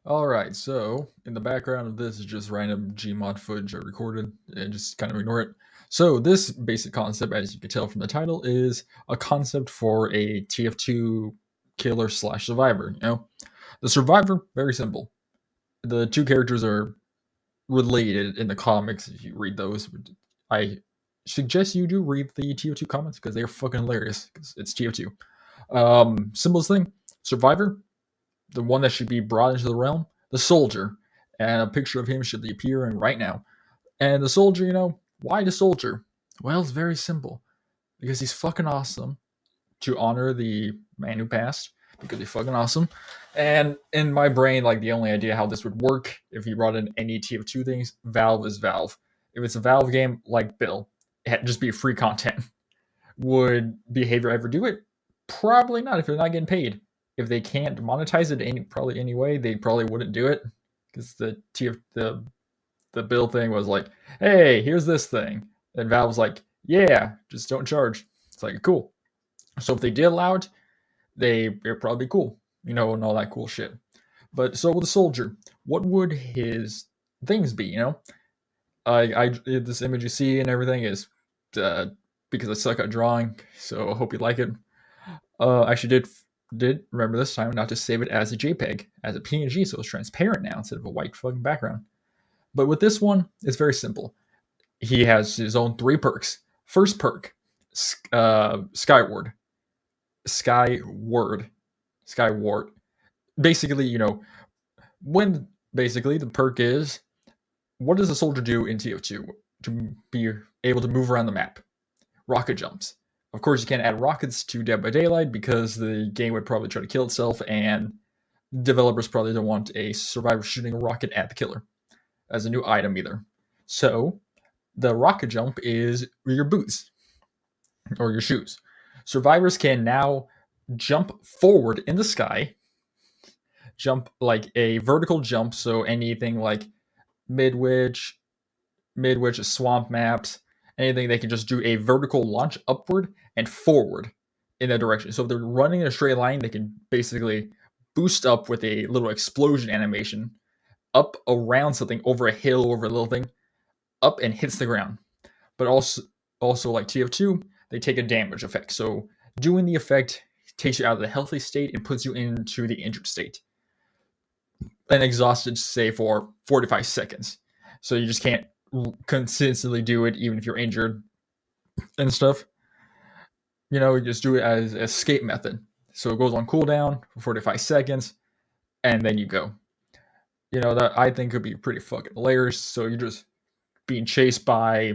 Alright, so in the background of this is just random Gmod footage I recorded and just kind of ignore it. So this basic concept, as you can tell from the title, is a concept for a TF2 killer slash survivor, The survivor, very simple. The two characters are related in the comics if you read those. I suggest you do read the TF2 comics because they're fucking hilarious because it's TF2. Simplest thing, survivor, the one that should be brought into the realm, the soldier. And a picture of him should be appearing right now. And the soldier, why the soldier? Well, it's very simple. Because he's fucking awesome to honor the man who passed, because he's fucking awesome. And in my brain, like the only idea how this would work if you brought in any TF2 things, Valve is Valve. If it's a Valve game like Bill, it'd just be free content. Would Behavior ever do it? Probably not if they're not getting paid. If they can't monetize it probably anyway, they probably wouldn't do it because the bill thing was like, hey, here's this thing, and Valve was like, yeah, just don't charge. It's like cool. So if they did allow it, it'd probably be cool, and all that cool shit. But so with the soldier, what would his things be? I this image you see and everything is uh, because I suck at drawing, so I hope you like it. Actually did remember this time not to save it as a JPEG, as a PNG, so it's transparent now instead of a white fucking background. But with this one, it's very simple. He has his own three perks. First perk, Skyward, Skyward, Skyward. Basically, when basically the perk is, what does a soldier do in TF2 to be able to move around the map? Rocket jumps. Of course, you can't add rockets to Dead by Daylight because the game would probably try to kill itself, and developers probably don't want a survivor shooting a rocket at the killer as a new item either. So, the rocket jump is your boots or your shoes. Survivors can now jump forward in the sky, jump like a vertical jump, so anything like midwich, swamp maps, anything they can just do a vertical launch upward and forward in that direction. So if they're running in a straight line, they can basically boost up with a little explosion animation up around something, over a hill, over a little thing, up and hits the ground. But also like TF2, they take a damage effect. So doing the effect takes you out of the healthy state and puts you into the injured state. And exhausted, say, for 45 seconds. So you just can't consistently do it even if you're injured and stuff. You just do it as an escape method. So it goes on cooldown for 45 seconds, and then you go. That I think could be pretty fucking hilarious. So you're just being chased by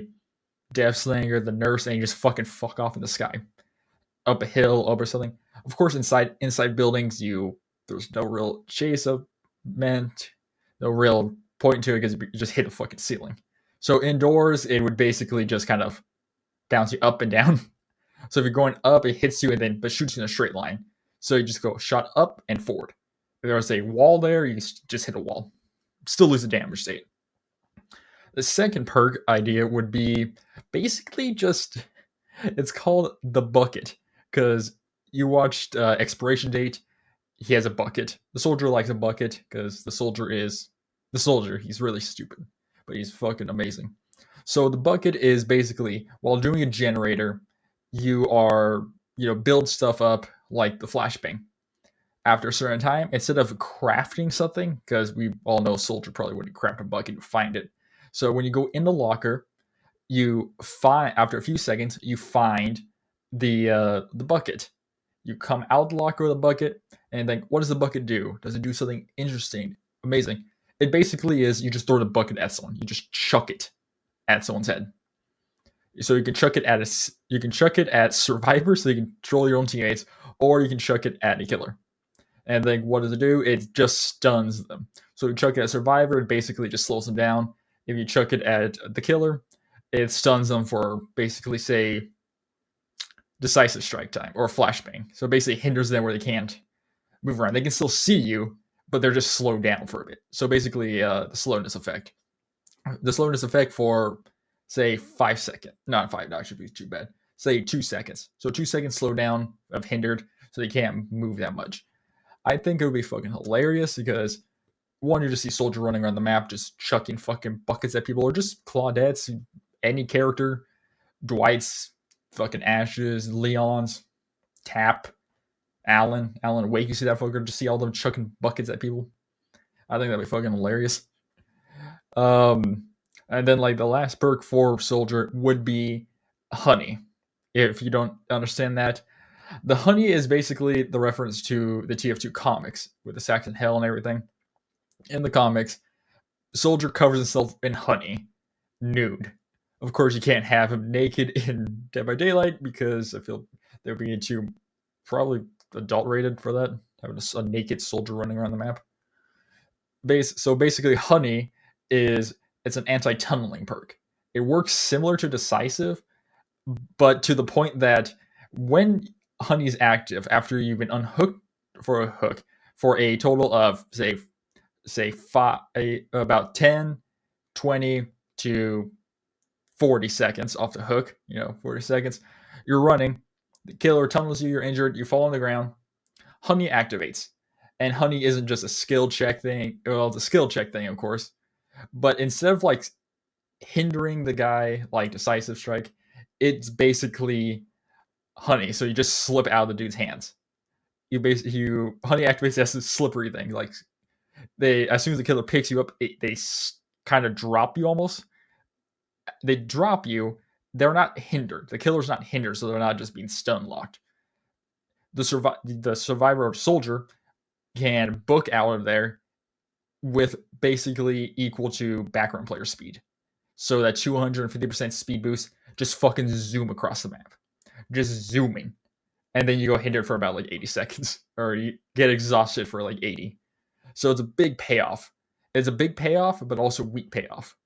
Deathslinger, the nurse, and you just fucking fuck off in the sky. Up a hill, up or something. Of course, inside buildings, there's no real chase of meant, no real point to it because you just hit a fucking ceiling. So indoors, it would basically just kind of bounce you up and down. So if you're going up, it hits you but shoots you in a straight line. So you just go shot up and forward. If there's a wall there, you just hit a wall. Still lose the damage state. The second perk idea would be basically just, it's called the bucket, because you watched Expiration Date. He has a bucket. The soldier likes a bucket because the soldier is the soldier. He's really stupid, but he's fucking amazing. So the bucket is basically, while doing a generator, you are, build stuff up like the flashbang. After a certain time, instead of crafting something, because we all know a soldier probably wouldn't craft a bucket and find it. So when you go in the locker, you find, after a few seconds, you find the bucket. You come out the locker with a bucket, and then what does the bucket do? Does it do something interesting, amazing? It basically is, you just throw the bucket at someone. You just chuck it at someone's head. So you can chuck it at survivors, so you can control your own teammates, or you can chuck it at a killer. And then what does it do? It just stuns them. So if you chuck it at survivor, it basically just slows them down. If you chuck it at the killer, it stuns them for basically, say, decisive strike time or flashbang. So it basically hinders them where they can't move around. They can still see you, but they're just slowed down for a bit. So basically, the slowness effect. The slowness effect for, say, 5 seconds. Not 5, that should be too bad. Say 2 seconds. So 2 seconds slow down of hindered, so they can't move that much. I think it would be fucking hilarious because one, you just see Soldier running around the map, just chucking fucking buckets at people, or just Claudette's, any character, Dwight's, fucking Ashes, Leon's, Tap, Alan Wake. You see that fucker? Just see all them chucking buckets at people. I think that'd be fucking hilarious. And then like the last perk for Soldier would be Honey. If you don't understand that, the Honey is basically the reference to the TF2 comics with the Saxon Hell and everything. In the comics, Soldier covers himself in honey, nude. Of course, you can't have him naked in Dead by Daylight because I feel they're being too probably adult rated for that. Having a naked soldier running around the map. So basically, Honey it's an anti-tunneling perk. It works similar to Decisive, but to the point that when Honey's active, after you've been unhooked for a hook for a total of say about 10, 20 to 40 seconds off the hook, 40 seconds, you're running, the killer tunnels you, you're injured, you fall on the ground, Honey activates. And Honey isn't just a skill check thing. Well, it's a skill check thing, of course. But instead of like hindering the guy like Decisive Strike, it's basically Honey. So you just slip out of the dude's hands. Honey activates as a slippery thing. Like as soon as the killer picks you up, they kind of drop you almost. They drop you. They're not hindered. The killer's not hindered, so they're not just being stun locked. The survivor or soldier can book out of there with basically equal to background player speed. So that 250% speed boost, just fucking zoom across the map. Just zooming. And then you go hindered for about like 80 seconds. Or you get exhausted for like 80. So it's a big payoff. It's a big payoff, but also weak payoff.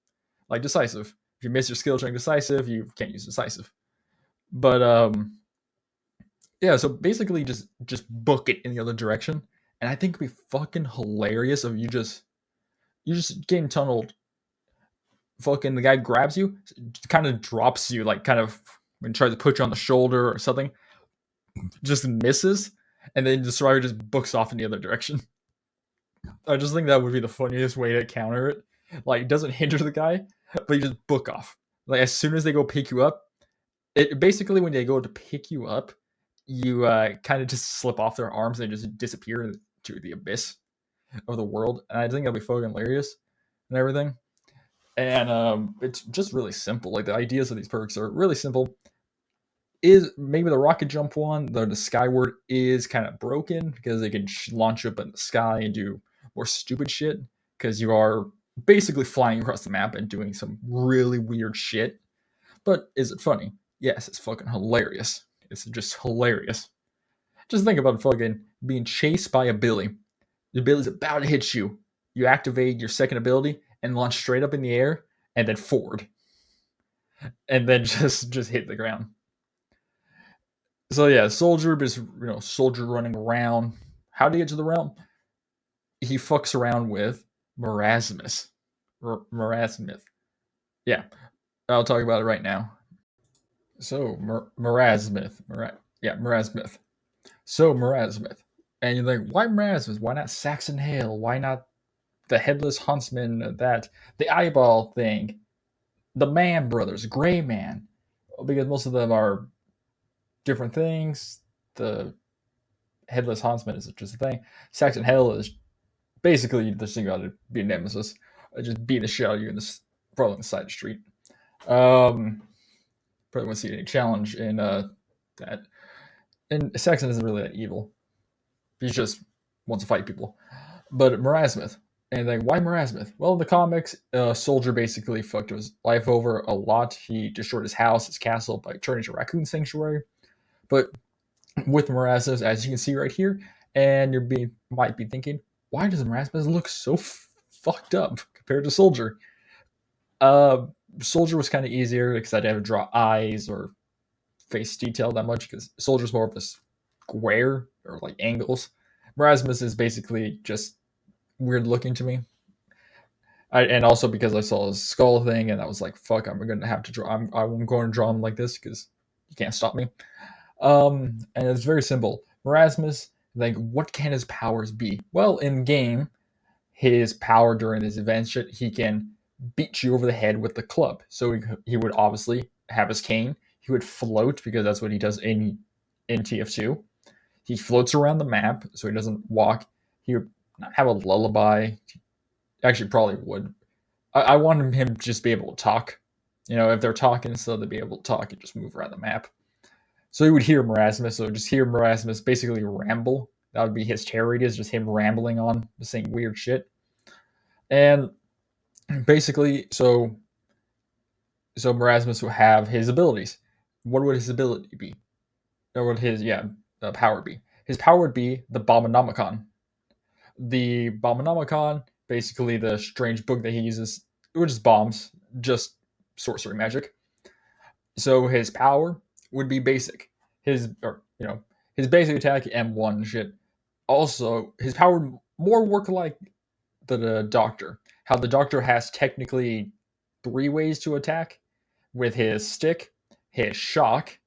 Like Decisive. If you miss your skill check Decisive, you can't use Decisive. But yeah, so basically just book it in the other direction. And I think it'd be fucking hilarious if you just getting tunneled. Fucking the guy grabs you, kind of drops you, like kind of when tries to put you on the shoulder or something, just misses, and then the survivor just books off in the other direction. I just think that would be the funniest way to counter it. Like, it doesn't hinder the guy, but you just book off. Like, as soon as they go pick you up, it basically when they go to pick you up, you kind of just slip off their arms and just disappear into the abyss of the world. And I think that'd be fucking hilarious and everything. And it's just really simple. Like the ideas of these perks are really simple. Is maybe the rocket jump one, the skyward is kind of broken because they can launch up in the sky and do more stupid shit because you are basically flying across the map and doing some really weird shit. But is it funny? Yes, it's fucking hilarious. It's just hilarious. Just think about fucking being chased by a Billy. The Billy's about to hit you. You activate your second ability and launch straight up in the air and then forward. And then just hit the ground. So yeah, Soldier is Soldier running around. How do he get to the realm? He fucks around with Marasmus. Marasmith. Yeah, I'll talk about it right now. So Marasmith. Marasmith. So Marasmith. And you're like, why Marasmus? Why not Saxon Hale? Why not the Headless Huntsman? The eyeball thing? The Man Brothers, Gray Man? Because most of them are different things. The Headless Huntsman is just a thing. Saxon Hell is basically this thing got to be a nemesis. Just beating the shit out of you probably on the side of the street. Probably won't see any challenge in that. And Saxon isn't really that evil. He just wants to fight people. But Marasmith. And like, why Marasmith? Well, in the comics, Soldier basically fucked his life over a lot. He destroyed his house, his castle, by turning to Raccoon Sanctuary. But with Marasmus, as you can see right here, and might be thinking, why does Marasmus look so fucked up compared to Soldier? Soldier was kind of easier because I didn't have to draw eyes or face detail that much because Soldier's more of a square or like angles. Marasmus is basically just weird looking to me. And also because I saw his skull thing and I was like, fuck, I'm going to have to draw. I'm going to draw him like this because you can't stop me. And it's very simple. Marasmus, like, what can his powers be? Well, in game, his power during this event shit, he can beat you over the head with the club. So he would obviously have his cane. He would float because that's what he does in TF2. He floats around the map, so he doesn't walk. He would not have a lullaby. Actually, probably would. I want him to just be able to talk. If they're talking, so they'd be able to talk and just move around the map. So he would hear Marasmus, so just hear Marasmus basically ramble. That would be his terror radius, just him rambling on, just saying weird shit. And basically, so Marasmus would have his abilities. What would his ability be? Or would his power be? His power would be the Bombonomicon. The Bombonomicon, basically the strange book that he uses, which is bombs, just sorcery magic. So his power would be basic. His basic attack M1 shit. Also, his power would more work like the Doctor. How the Doctor has technically 3 ways to attack with his stick, his shock,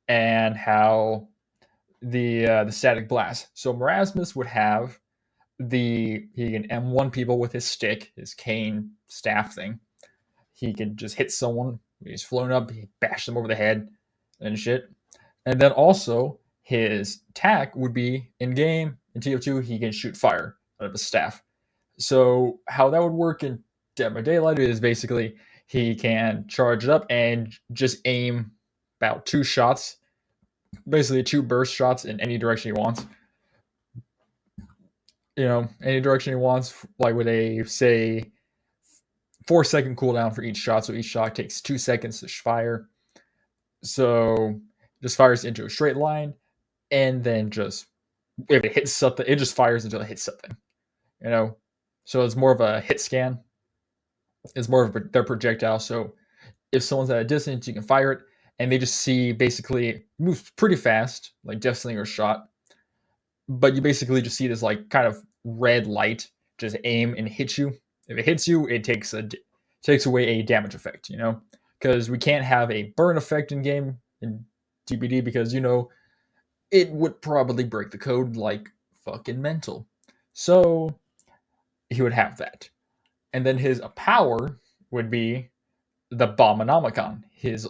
and how the static blast. So Marasmus would have he can M1 people with his stick, his cane staff thing. He can just hit someone. He's flown up, he bash them over the head and shit. And then also his attack would be in game in TF2. He can shoot fire out of his staff. So how that would work in Dead by Daylight is basically he can charge it up and just aim about 2 shots, basically 2 burst shots in any direction he wants. Any direction he wants, like with a, say, 4-second cooldown for each shot. So each shot takes 2 seconds to fire. So just fires into a straight line, and then just if it hits something, it just fires until it hits something. So it's more of a hit scan. It's more of their projectile. So if someone's at a distance, you can fire it, and they just see basically moves pretty fast, like Death Slinger shot. But you basically just see this like kind of red light just aim and hit you. If it hits you, it takes away a damage effect. Because we can't have a burn effect in game in DBD because it would probably break the code like fucking mental. So he would have that. And then his power would be the Bombonomicon. His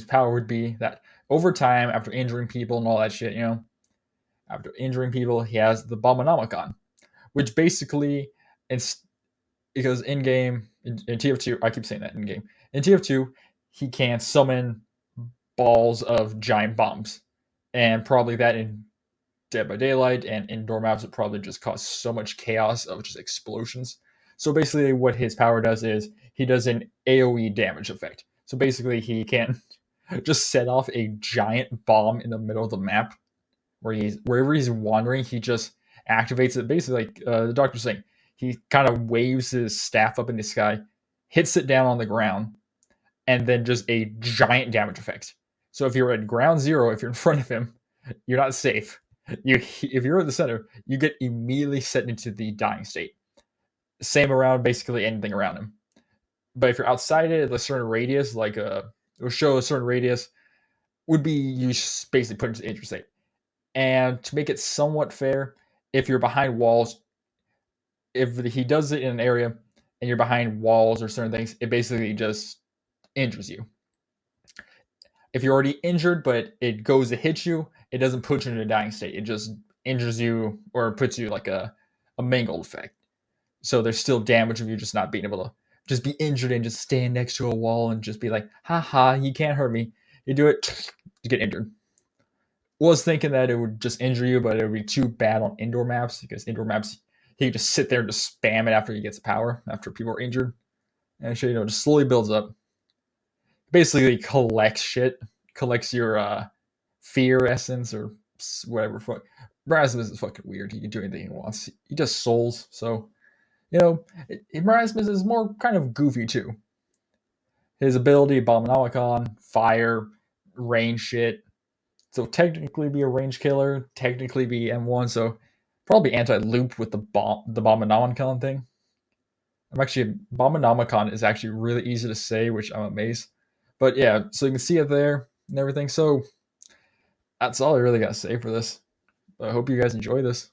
power would be that over time, after injuring people and all that shit, after injuring people, he has the Bombonomicon, which basically, because in game, in TF2, I keep saying that in game. In TF2, he can summon balls of giant bombs. And probably that in Dead by Daylight and indoor maps would probably just cause so much chaos of just explosions. So basically what his power does is he does an AoE damage effect. So basically he can just set off a giant bomb in the middle of the map wherever he's wandering, he just activates it. Basically like the Doctor's saying, he kind of waves his staff up in the sky, hits it down on the ground, and then just a giant damage effect. So if you're at ground zero, if you're in front of him, you're not safe. If you're at the center, you get immediately set into the dying state. Same around basically anything around him. But if you're outside it at a certain radius, like it will show a certain radius, would be you basically put into injury state. And to make it somewhat fair, if you're behind walls, if he does it in an area and you're behind walls or certain things, it basically just injures you. If you're already injured, but it goes to hit you, it doesn't put you in a dying state. It just injures you or puts you like a mangled effect. So there's still damage of you just not being able to just be injured and just stand next to a wall and just be like, haha, you can't hurt me. You do it, you get injured. Was thinking that it would just injure you, but it would be too bad on indoor maps because indoor maps, he could just sit there and just spam it after he gets power, after people are injured. And shit, just slowly builds up. Basically collects your fear essence or whatever. Erasmus is fucking weird. He can do anything he wants. He does souls, so Erasmus is more kind of goofy too. His ability, Abominomicon, fire, range shit. So technically be a range killer, technically be M1, so probably anti-loop with the Abominomicon thing. Abominomicon is actually really easy to say, which I'm amazed. But yeah, so you can see it there and everything. So that's all I really got to say for this. But I hope you guys enjoy this.